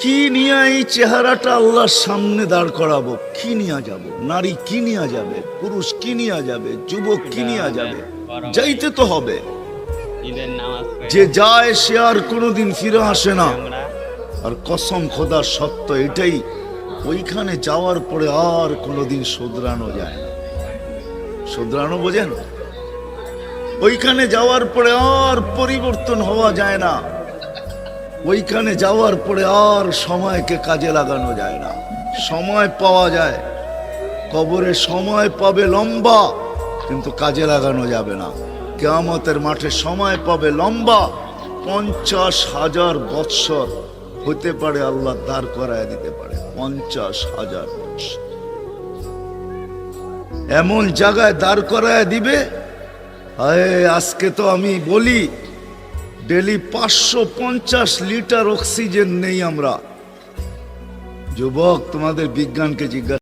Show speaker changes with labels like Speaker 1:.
Speaker 1: কি নিয়ে এই চেহারাটা আল্লাহর সামনে দাঁড় করাবো? কি নিয়ে যাব? নারী কি নিয়ে যাবে? পুরুষ কি নিয়ে যাবে? যুবক কি নিয়ে যাবে? যাইতে তো হবে। যে যায় সে আর কোনোদিন ফিরে আসে না। আর কসম খোদার সত্য এটাই, ওইখানে যাওয়ার পরে আর কোনোদিন শুধরানো যায় না। শুধরানো বোঝেন? ওইখানে যাওয়ার পরে আর পরিবর্তন হওয়া যায় না। ওইখানে যাওয়ার পরে আর সময়কে কাজে লাগানো যায় না। সময় পাওয়া যায়, কবরে সময় পাবে লম্বা, কিন্তু কাজে লাগানো যাবে না। কিয়ামতের মাঠে সময় পাবে লম্বা, 50,000 বৎসর হতে পারে আল্লাহ দাঁড় করায় দিতে পারে। 50,000 বৎসর এমন জায়গায় দাঁড় করায় দিবে। আজকে তো আমি বলি ডেলি 550 লিটার অক্সিজেন নেই আমরা। যুবক, তোমাদের বিজ্ঞানকে জিজ্ঞাসা